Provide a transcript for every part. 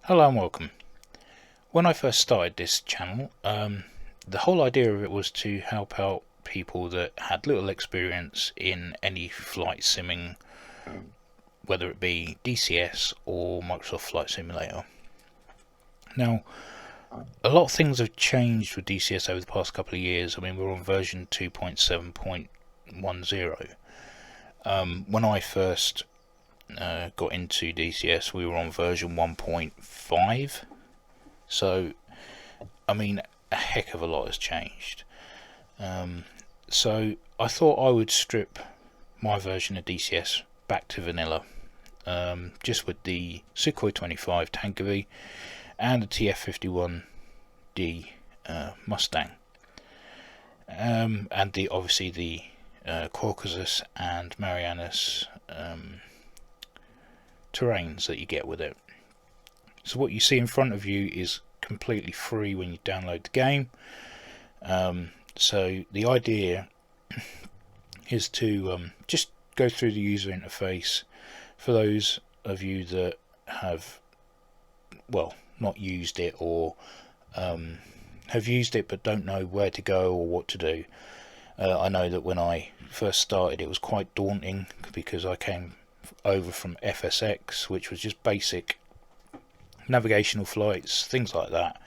Hello and welcome. When I first started this channel, the whole idea of it was to help out people that had little experience in any flight simming, whether it be DCS or Microsoft Flight Simulator. Now, a lot of things have changed with DCS over the past couple of years. I mean, we're on version 2.7.10. When I first got into DCS, we were on version 1.5. So, I mean, a heck of a lot has changed. So I thought I would strip my version of DCS back to vanilla, just with the Sukhoi 25 Tanker and the TF51D Mustang, and obviously the Caucasus and Marianas terrains that you get with it. So what you see in front of you is completely free when you download the game. So the idea is to just go through the user interface for those of you that have, well, not used it, or have used it but don't know where to go or what to do. I know that when I first started it was quite daunting because I came over from FSX, which was just basic navigational flights, things like that,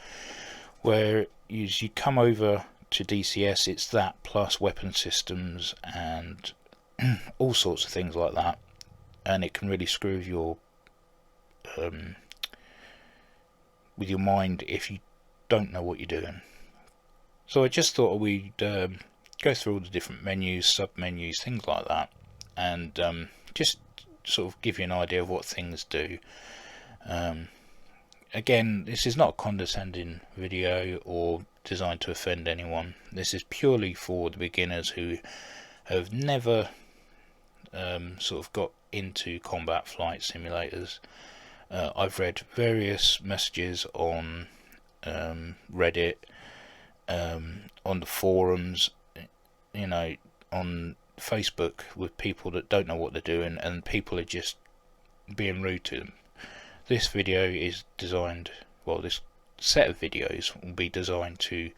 where you come over to DCS, it's that plus weapon systems and all sorts of things like that, and it can really screw with your mind if you don't know what you're doing. So I just thought we'd go through all the different menus, sub menus, things like that, and just sort of give you an idea of what things do. Again, this is not a condescending video or designed to offend anyone. This is purely for the beginners who have never sort of got into combat flight simulators. I've read various messages on Reddit, on the forums, you know, on Facebook, with people that don't know what they're doing and people are just being rude to them. This video is designed, well, this set of videos will be designed to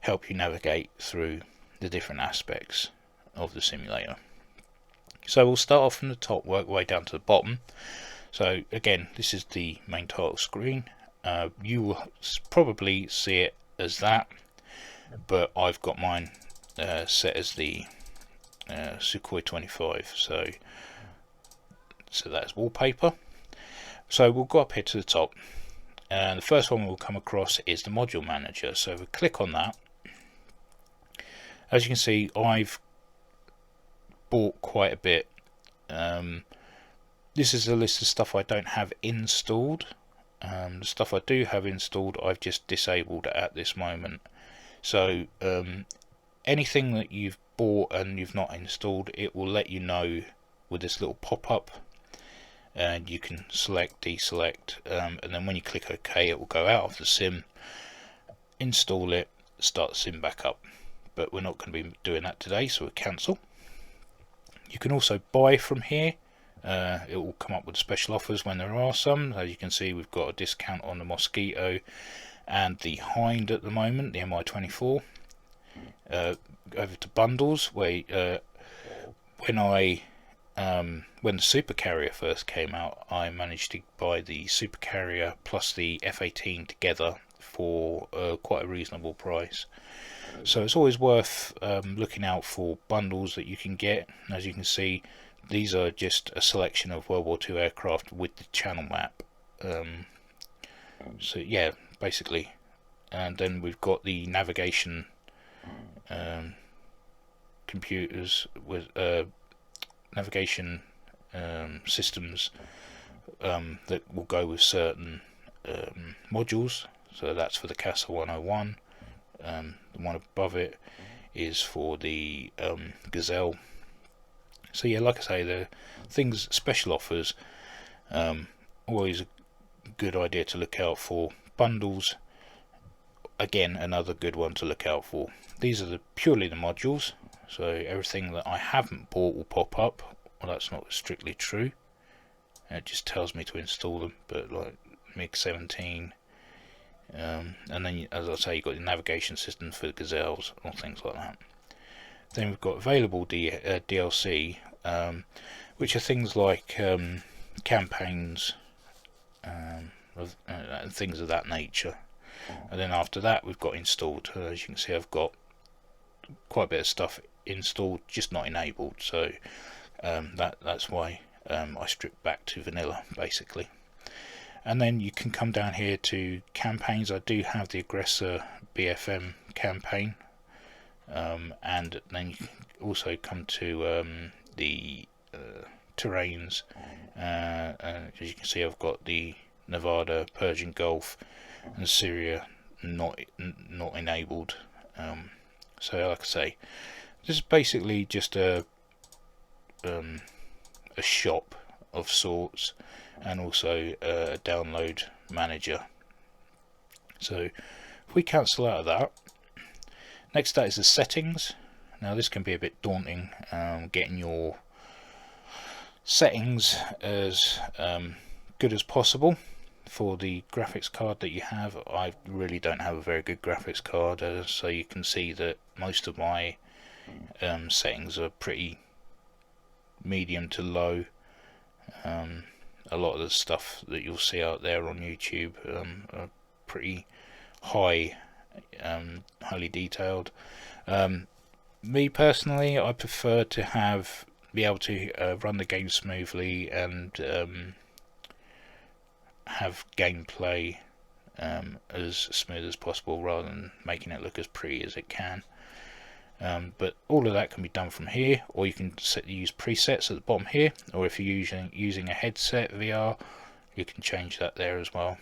help you navigate through the different aspects of the simulator. So we'll start off from the top, work our way down to the bottom. So again, this is the main title screen. You will probably see it as that, but I've got mine set as the Sukhoi 25, so that's wallpaper. So we'll go up here to the top, and the first one we'll come across is the module manager. So if we click on that, as you can see, I've bought quite a bit. This is a list of stuff I don't have installed. The stuff I do have installed I've just disabled at this moment. So anything that you've bought and you've not installed, it will let you know with this little pop-up, and you can select, deselect, and then when you click OK, it will go out of the sim, install it, start the sim back up. But we're not going to be doing that today, so we'll cancel. You can also buy from here. It will come up with special offers when there are some. As you can see, we've got a discount on the Mosquito and the Hind at the moment, the MI24. Over to bundles, where when the Super Carrier first came out, I managed to buy the Super Carrier plus the F-18 together for quite a reasonable price. So it's always worth looking out for bundles that you can get. As you can see, these are just a selection of World War II aircraft with the channel map. So yeah, basically. And then we've got the navigation computers with navigation systems that will go with certain modules. So that's for the CASA 101. The one above it is for the Gazelle. So yeah, like I say, the things, special offers, always a good idea to look out for. Bundles, again, another good one to look out for. These are purely the modules, so everything that I haven't bought will pop up. Well, that's not strictly true. It just tells me to install them, but like MiG-17, and then, as I say, you've got the navigation system for the Gazelles or things like that. Then we've got available DLC, which are things like campaigns and things of that nature. And then after that, we've got installed. As you can see, I've got quite a bit of stuff installed, just not enabled. So that's why I stripped back to vanilla, basically. And then you can come down here to campaigns. I do have the Aggressor BFM campaign, and then you can also come to the terrains. As you can see, I've got the Nevada, Persian Gulf, and Syria not enabled. So, like I say, this is basically just a shop of sorts, and also a download manager. So if we cancel out of that, next that is the settings. Now this can be a bit daunting, getting your settings as good as possible for the graphics card that you have. I really don't have a very good graphics card, so you can see that most of my settings are pretty medium to low. A lot of the stuff that you'll see out there on YouTube are pretty high, highly detailed. Me personally, I prefer to be able to run the game smoothly and have gameplay as smooth as possible, rather than making it look as pretty as it can. But all of that can be done from here, or you can use presets at the bottom here, or if you're using a headset VR, you can change that there as well,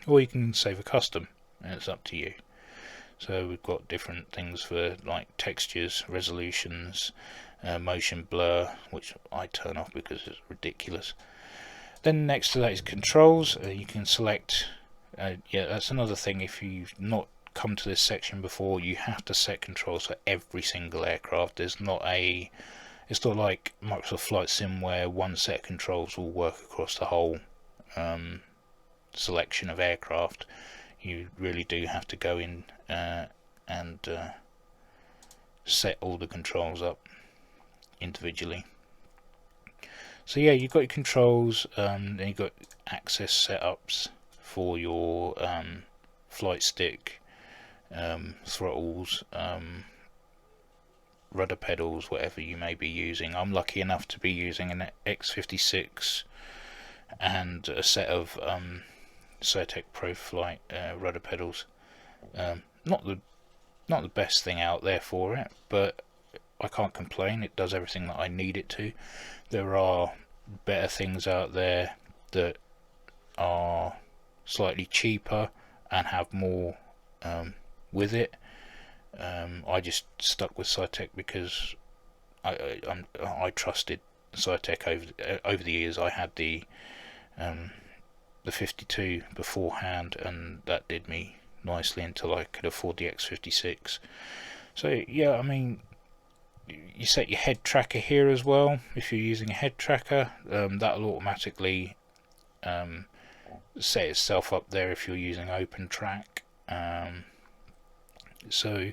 or you can save a custom, and it's up to you. So we've got different things for like textures, resolutions, motion blur, which I turn off because it's ridiculous. Then next to that is controls. You can select, yeah, that's another thing. If you've not come to this section before, you have to set controls for every single aircraft. It's not like Microsoft Flight Sim where one set of controls will work across the whole selection of aircraft. You really do have to go in and set all the controls up individually. So yeah, you've got your controls, then you've got access setups for your flight stick, throttles, rudder pedals, whatever you may be using. I'm lucky enough to be using an X56 and a set of Certec Pro Flight rudder pedals. Not the best thing out there for it, but I can't complain. It does everything that I need it to. There are better things out there that are slightly cheaper and have more with it. I just stuck with Certec because I trusted Certec over the years. I had the 52 beforehand, and that did me nicely until I could afford the X56. So yeah, I mean, you set your head tracker here as well. If you're using a head tracker, that'll automatically set itself up there if you're using OpenTrack. So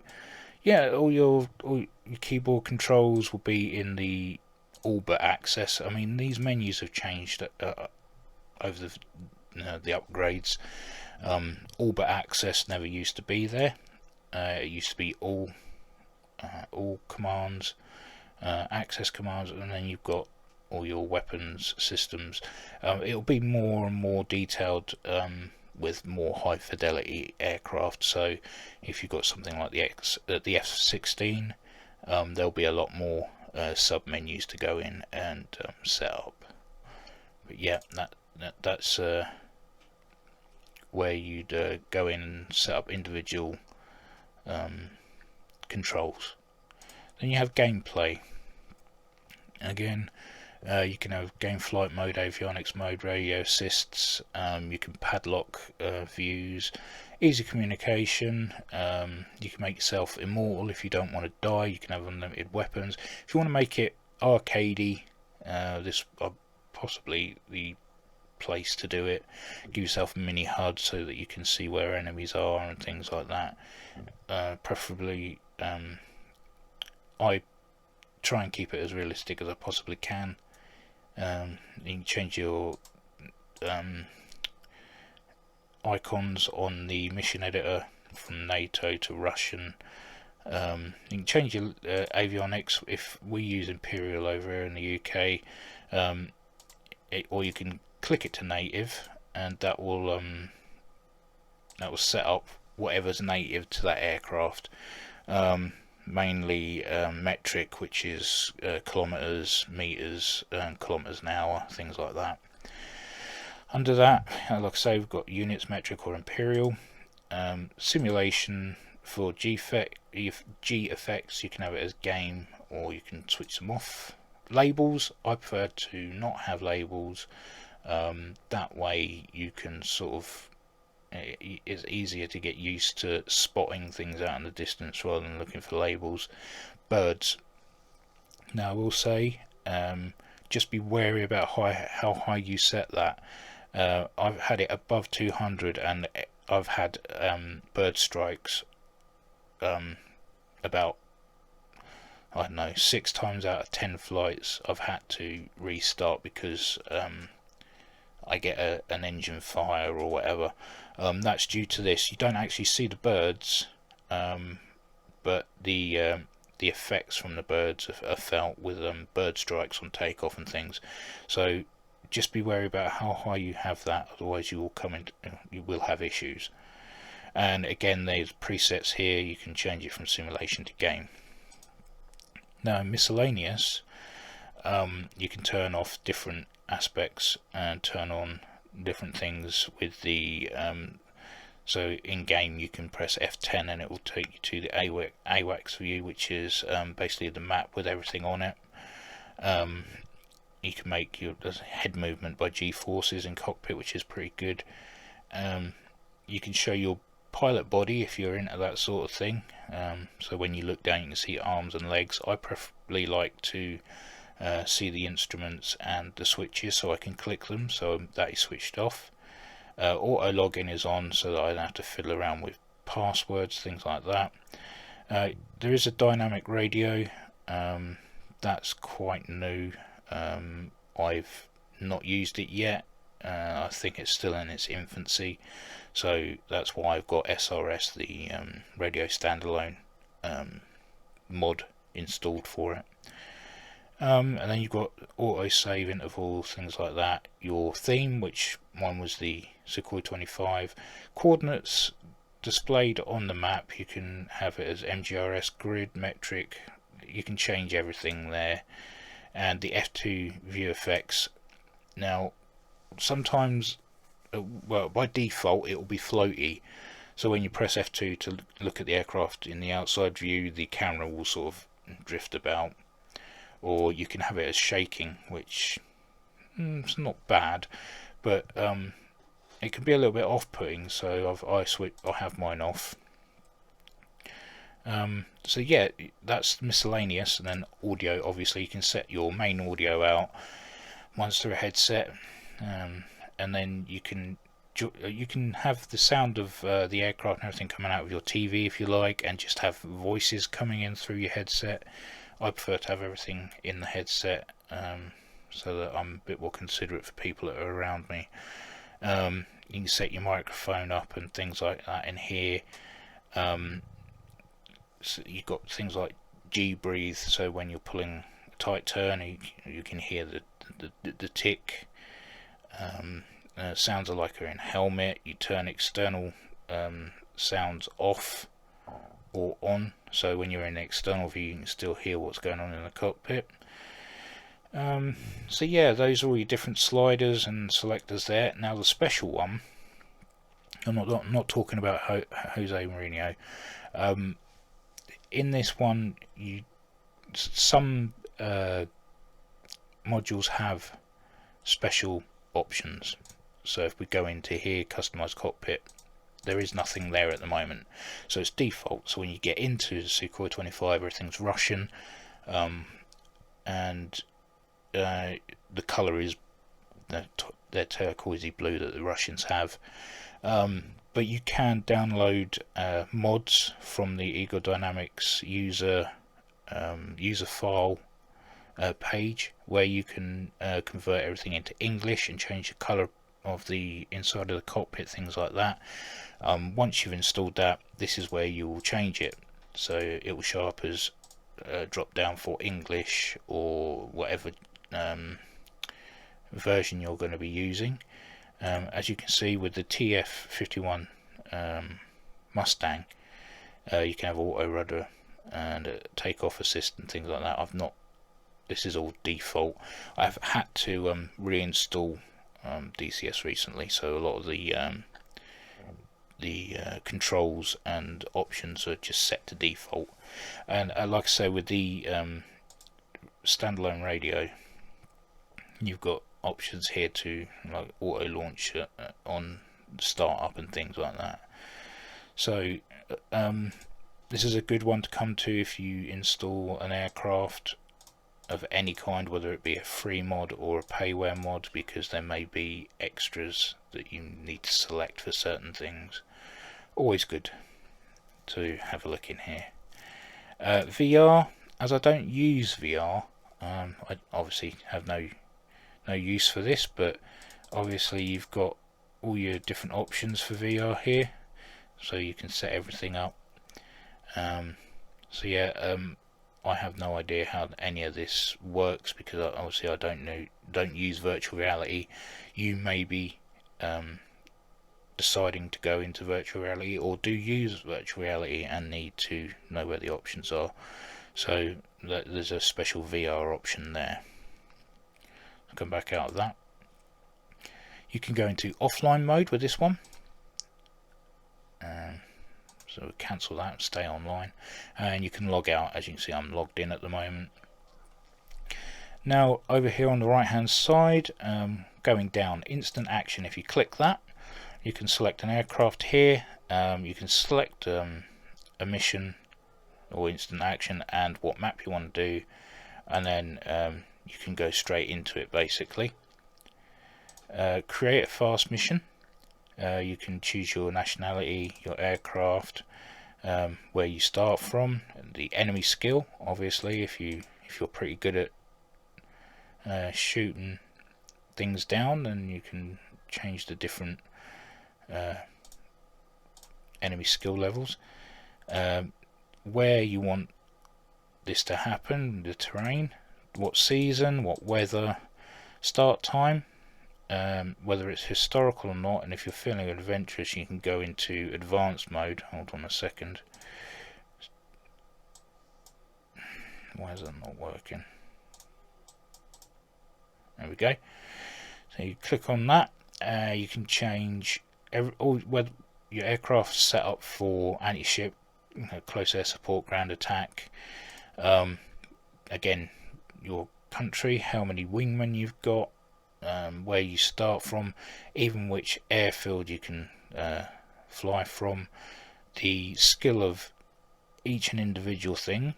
yeah, all your keyboard controls will be in the all but access. I mean, these menus have changed over the upgrades. All but access never used to be there. It used to be all commands, access commands, and then you've got all your weapons systems. It'll be more and more detailed with more high fidelity aircraft. So if you've got something like the F-16, there'll be a lot more sub menus to go in and set up. But yeah, that's where you'd go in and set up individual controls. Then you have gameplay. Again, you can have game flight mode, avionics mode, radio assists. You can padlock views, easy communication. You can make yourself immortal if you don't want to die. You can have unlimited weapons. If you want to make it arcadey, this possibly the place to do it. Give yourself a mini HUD so that you can see where enemies are and things like that. Preferably, I try and keep it as realistic as I possibly can. You can change your icons on the mission editor from NATO to Russian. You can change your avionics if we use Imperial over here in the UK, or you can click it to native, and that will set up whatever's native to that aircraft. Mainly metric, which is kilometers, meters, kilometers an hour, things like that. Under that, like I say, we've got units, metric or imperial. Simulation for G effects, you can have it as game, or you can switch them off. Labels, I prefer to not have labels. That way you can sort of, it's easier to get used to spotting things out in the distance rather than looking for labels. Birds, now I will say, just be wary about how high you set that. I've had it above 200, and I've had bird strikes about, I don't know, 6 times out of 10 flights I've had to restart because I get an engine fire or whatever. That's due to this. You don't actually see the birds, but the effects from the birds are felt with bird strikes on takeoff and things. So just be wary about how high you have that, otherwise you will have issues. And again, there's presets here. You can change it from simulation to game. Now in miscellaneous, you can turn off different aspects and turn on different things with the so in game you can press F10 and it will take you to the AWACS view, which is basically the map with everything on it. You can make your head movement by G-forces in cockpit, which is pretty good. You can show your pilot body if you're into that sort of thing. So when you look down you can see arms and legs. I preferably like to see the instruments and the switches so I can click them, so that is switched off. Auto login is on so that I don't have to fiddle around with passwords, things like that. There is a dynamic radio, that's quite new. I've not used it yet. I think it's still in its infancy, so that's why I've got SRS, the radio standalone mod installed for it. And then you've got auto save intervals, things like that. Your theme, which mine was the Sukhoi 25. Coordinates displayed on the map, you can have it as MGRS, grid, metric. You can change everything there. And the F2 view effects. Now sometimes, well, by default it will be floaty, so when you press F2 to look at the aircraft in the outside view, the camera will sort of drift about. Or you can have it as shaking, which it's not bad, but it can be a little bit off-putting, so I have mine off. So yeah, that's miscellaneous. And then audio, obviously you can set your main audio out once through a headset, and then you can have the sound of the aircraft and everything coming out of your TV if you like, and just have voices coming in through your headset. I prefer to have everything in the headset, so that I'm a bit more considerate for people that are around me. You can set your microphone up and things like that in here. So you've got things like G-breathe, so when you're pulling a tight turn you can hear the tick. Sounds are like you're in helmet. You turn external sounds off or on, so when you're in the external view you can still hear what's going on in the cockpit. So yeah, those are all your different sliders and selectors there. Now the special one, I'm not talking about Jose Mourinho. In this one, some modules have special options. So if we go into here, customize cockpit, there is nothing there at the moment, so it's default. So when you get into the Sukhoi 25, everything's Russian, and the color is the their turquoisey blue that the Russians have. But you can download mods from the Eagle Dynamics user file page, where you can convert everything into English and change the colour of the inside of the cockpit, things like that. Once you've installed that, this is where you will change it, so it will show up as drop down for English or whatever version you're going to be using. As you can see with the TF51 Mustang, you can have auto rudder and takeoff assist and things like that. This is all default. I've had to reinstall DCS recently, so a lot of the controls and options are just set to default. And like I say, with the standalone radio, you've got options here to like auto launch on startup and things like that. So this is a good one to come to if you install an aircraft of any kind, whether it be a free mod or a payware mod, because there may be extras that you need to select for certain things. Always good to have a look in here. VR, as I don't use VR, I obviously have no use for this, but obviously you've got all your different options for VR here, so you can set everything up. So yeah, I have no idea how any of this works, because obviously I don't use virtual reality. You may be deciding to go into virtual reality, or do use virtual reality and need to know where the options are. So there's a special VR option there. I'll come back out of that. You can go into offline mode with this one. So cancel that, stay online, and you can log out. As you can see, I'm logged in at the moment. Now over here on the right hand side, going down, instant action, if you click that, you can select an aircraft here. You can select a mission or instant action and what map you want to do, and then you can go straight into it basically. Create a fast mission. You can choose your nationality, your aircraft, where you start from, the enemy skill. Obviously, if you're pretty good at shooting things down, then you can change the different enemy skill levels. Where you want this to happen, the terrain, what season, what weather, start time. Whether it's historical or not, and if you're feeling adventurous, you can go into advanced mode. Hold on a second. Why is that not working? There we go. So you click on that. You can change whether your aircraft set up for anti-ship, close air support, ground attack. Again, your country, how many wingmen you've got. Where you start from, even which airfield you can fly from, the skill of each and individual thing,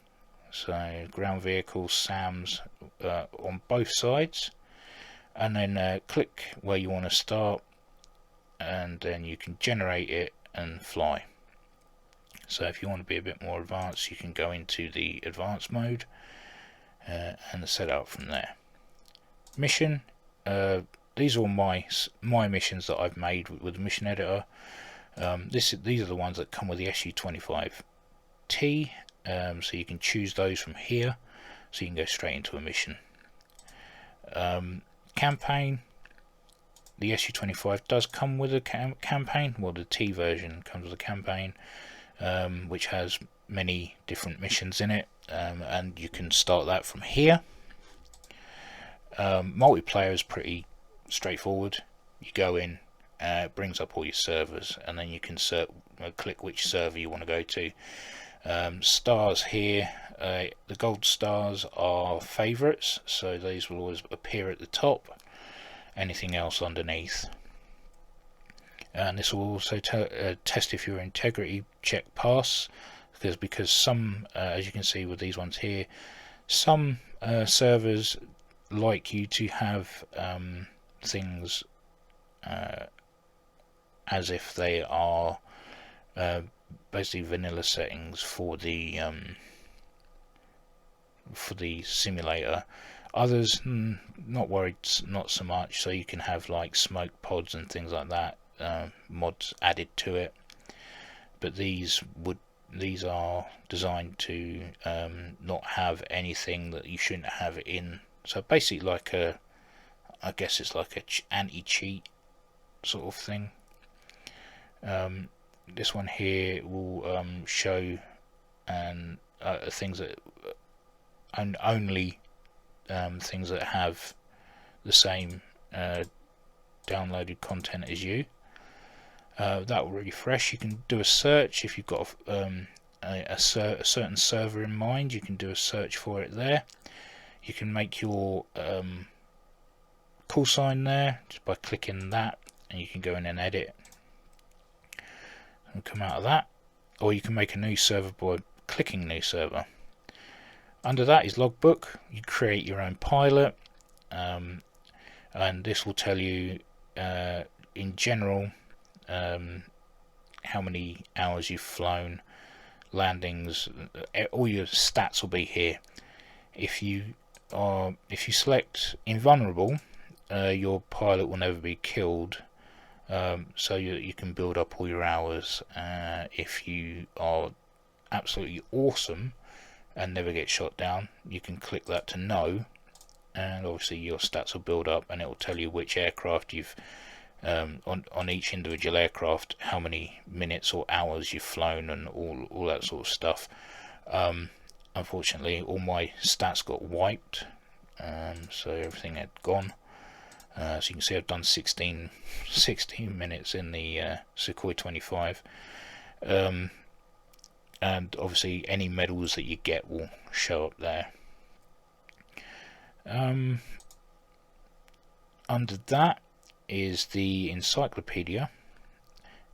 so ground vehicles, SAMs on both sides, and then click where you want to start, and then you can generate it and fly. So if you want to be a bit more advanced, you can go into the advanced mode and set up from there. Mission. These are all my missions that I've made with the mission editor. These are the ones that come with the SU-25T, so you can choose those from here, so you can go straight into a mission. Campaign. The SU-25 does come with a campaign. Well, the T version comes with a campaign, which has many different missions in it, and you can start that from here. Multiplayer is pretty straightforward. You go in, it brings up all your servers, and then you can click which server you want to go to. Stars here, the gold stars are favourites, so these will always appear at the top. Anything else underneath. And this will also test if your integrity check pass, because some, as you can see with these ones here, some servers like you to have things as if they are basically vanilla settings for the simulator. Others, not worried, not so much. So you can have like smoke pods and things like that, mods added to it. But these are designed to not have anything that you shouldn't have in. So basically, like I guess it's like a anti-cheat sort of thing. This one here will show things that only things that have the same downloaded content as you. That will refresh. You can do a search if you've got a certain server in mind. You can do a search for it there. You can make your call sign there just by clicking that, and you can go in and edit and come out of that, or you can make a new server by clicking new server. Under that is Logbook. You create your own pilot, and this will tell you in general how many hours you've flown, landings, all your stats will be here. If you select invulnerable, your pilot will never be killed, so you can build up all your hours. If you are absolutely awesome and never get shot down, you can click that to no, and obviously your stats will build up, and it will tell you which aircraft you've on each individual aircraft, how many minutes or hours you've flown, and all that sort of stuff. Unfortunately, all my stats got wiped, so everything had gone. So you can see I've done 16 minutes in the Sukhoi 25, and obviously any medals that you get will show up there. Under that is the Encyclopedia.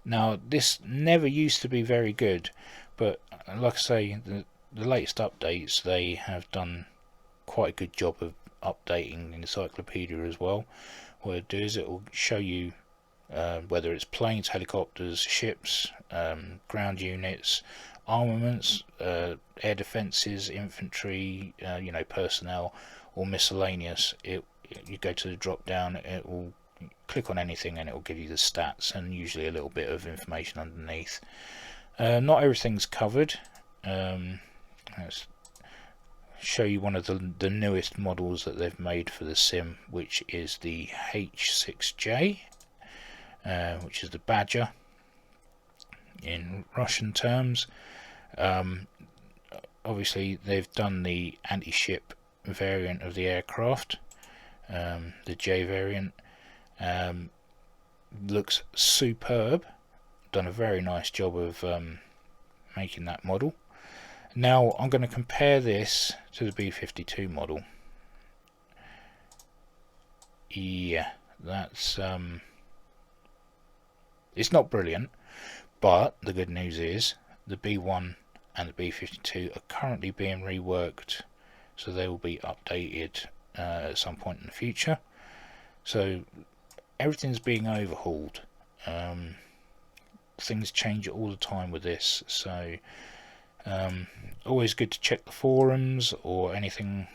Now this never used to be very good, but like I say, the latest updates, they have done quite a good job of updating the Encyclopedia as well. What it does, it will show you whether it's planes, helicopters, ships, ground units, armaments, air defences, infantry, personnel, or miscellaneous. You go to the drop down, it will click on anything and it will give you the stats and usually a little bit of information underneath. Not everything's covered. Let's show you one of the newest models that they've made for the sim, which is the H6J, which is the Badger in Russian terms. Obviously they've done the anti-ship variant of the aircraft, the J variant. Looks superb, done a very nice job of making that model. Now I'm going to compare this to the B-52 model. Yeah, that's it's not brilliant, but the good news is the B1 and the B-52 are currently being reworked, so they will be updated at some point in the future. So everything's being overhauled. Things change all the time with this, so always good to check the forums or anything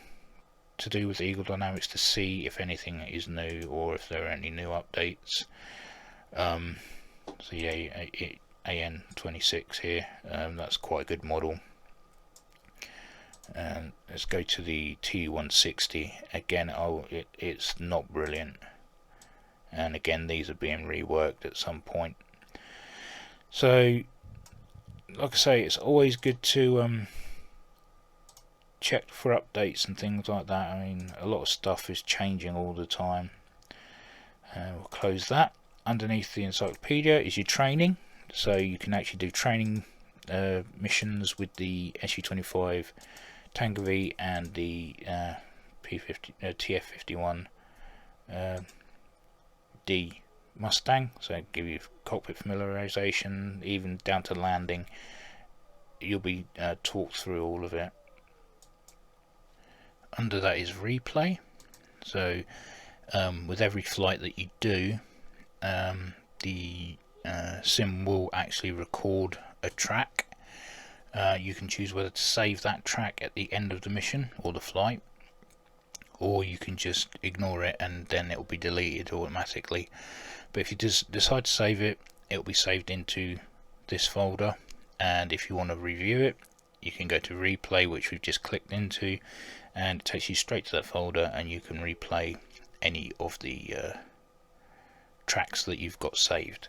to do with Eagle Dynamics to see if anything is new or if there are any new updates. So yeah, AN26 here, that's quite a good model. And let's go to the Tu-160 again. It's not brilliant, and again these are being reworked at some point. So like I say, it's always good to check for updates and things like that. I mean, a lot of stuff is changing all the time. We'll close that. Underneath the Encyclopedia is your training, so you can actually do training missions with the Su-25 Tanker V and the TF-51 D Mustang, so give you cockpit familiarization, even down to landing. You'll be talked through all of it. Under that is replay, so with every flight that you do, the sim will actually record a track. You can choose whether to save that track at the end of the mission or the flight, or you can just ignore it and then it will be deleted automatically. But if you just decide to save it, it will be saved into this folder, and if you want to review it, you can go to replay, which we've just clicked into, and it takes you straight to that folder, and you can replay any of the tracks that you've got saved.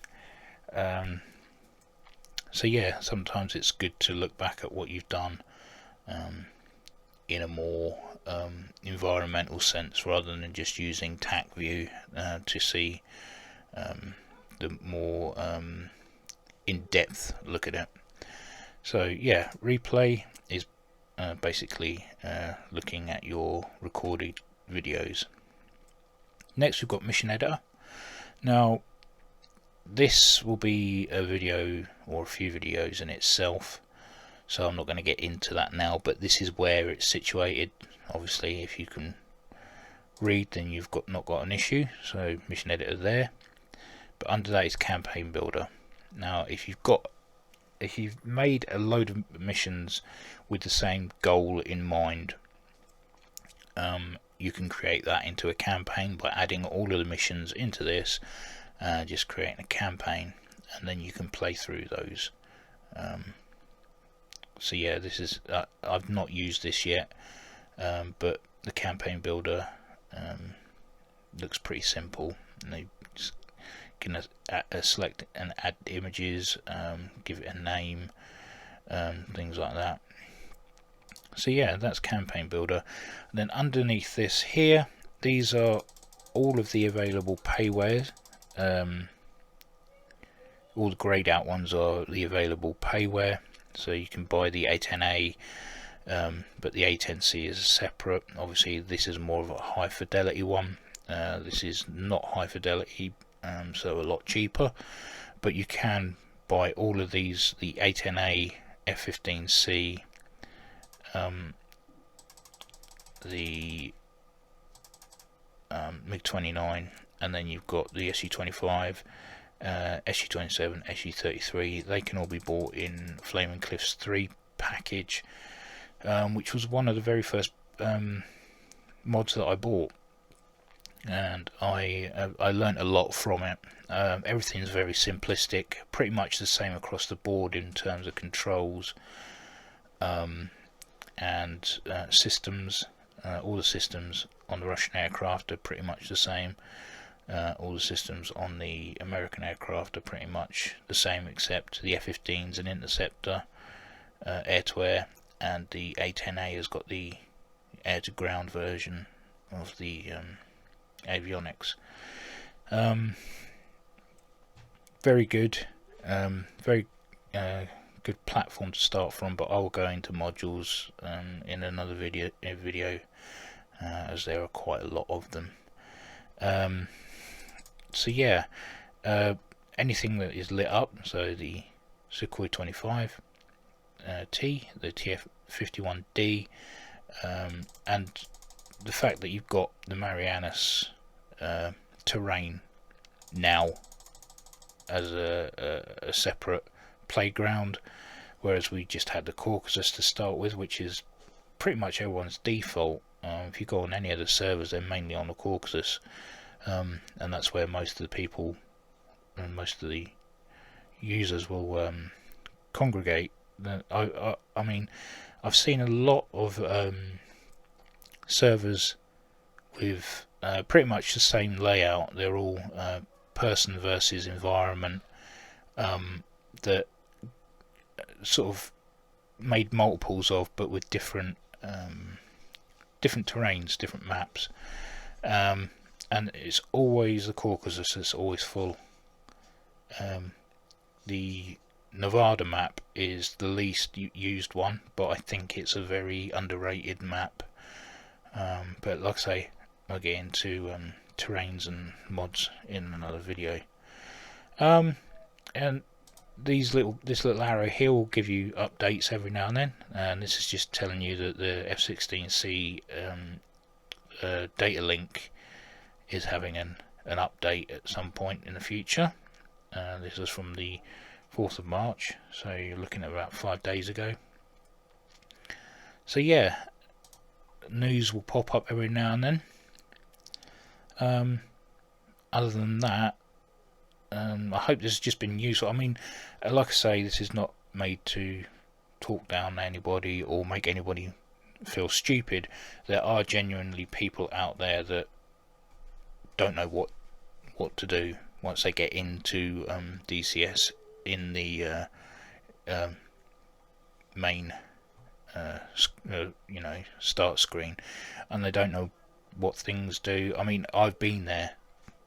So yeah, sometimes it's good to look back at what you've done in a more environmental sense, rather than just using TAC view to see the more in-depth look at it. So yeah, replay is basically looking at your recorded videos. Next we've got mission editor. Now this will be a video or a few videos in itself, so I'm not going to get into that now, but this is where it's situated. Obviously if you can read, then you've not got an issue. So mission editor there, but under that is campaign builder. Now if you've made a load of missions with the same goal in mind, you can create that into a campaign by adding all of the missions into this, just creating a campaign, and then you can play through those. So yeah, this is I've not used this yet, but the campaign builder looks pretty simple, and they just can select and add images, give it a name, things like that. So yeah, that's campaign builder. And then underneath this here, these are all of the available paywares. All the grayed out ones are the available payware, so you can buy the A10A, but the A10C is separate. Obviously this is more of a high fidelity one. This is not high fidelity, so a lot cheaper, but you can buy all of these, the A10A, F15C, the MiG-29, and then you've got the SU-25, SU-27, SU-33. They can all be bought in Flaming Cliffs 3 package, which was one of the very first mods that I bought, and I learnt a lot from it. Everything's very simplistic, pretty much the same across the board in terms of controls and systems. All the systems on the Russian aircraft are pretty much the same. All the systems on the American aircraft are pretty much the same, except the F-15's an interceptor, air-to-air, and the A-10A has got the air-to-ground version of the avionics. Very good, very good platform to start from, but I'll go into modules in another video, as there are quite a lot of them. So yeah, anything that is lit up, so the Sukhoi 25 T, the TF-51D, and the fact that you've got the Marianas terrain now as a separate playground, whereas we just had the Caucasus to start with, which is pretty much everyone's default. If you go on any of the servers, they're mainly on the Caucasus, and that's where most of the people and most of the users will congregate. I mean, I've seen a lot of servers with pretty much the same layout. They're all person versus environment, that sort of made multiples of, but with different different terrains, different maps, and it's always the Caucasus that's always full. The Nevada map is the least used one, but I think it's a very underrated map. But like I say, I'll get into terrains and mods in another video. And this little arrow here will give you updates every now and then, and this is just telling you that the F-16C data link is having an an update at some point in the future. This was from the 4th of March, so you're looking at about 5 days ago. So yeah, news will pop up every now and then. Other than that, I hope this has just been useful. I mean, like I say, this is not made to talk down anybody or make anybody feel stupid. There are genuinely people out there that don't know what to do once they get into DCS in the main start screen, and they don't know what things do. I mean, I've been there.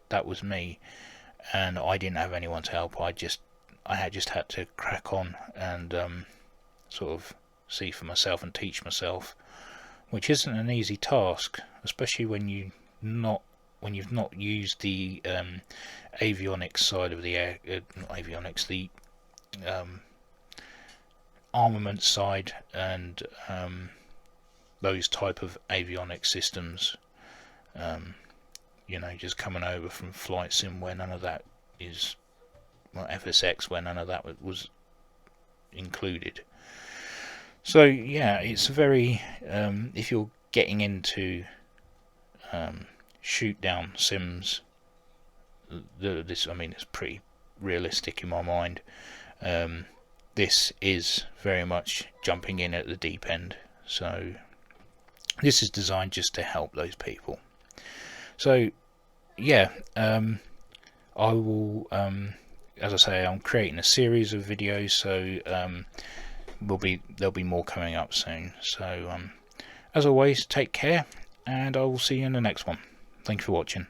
That was me, and I didn't have anyone to help. I just had to crack on and sort of see for myself and teach myself, which isn't an easy task, especially when you've not used the avionics side of the not avionics, the armament side, and those type of avionics systems. Just coming over from flight sim where none of that is, well, FSX where none of that was included. So yeah, it's very if you're getting into shoot down sims, it's pretty realistic in my mind. This is very much jumping in at the deep end, so this is designed just to help those people. So yeah, I will, as I say, I'm creating a series of videos, so there'll be more coming up soon. So as always, take care, and I will see you in the next one. Thank you for watching.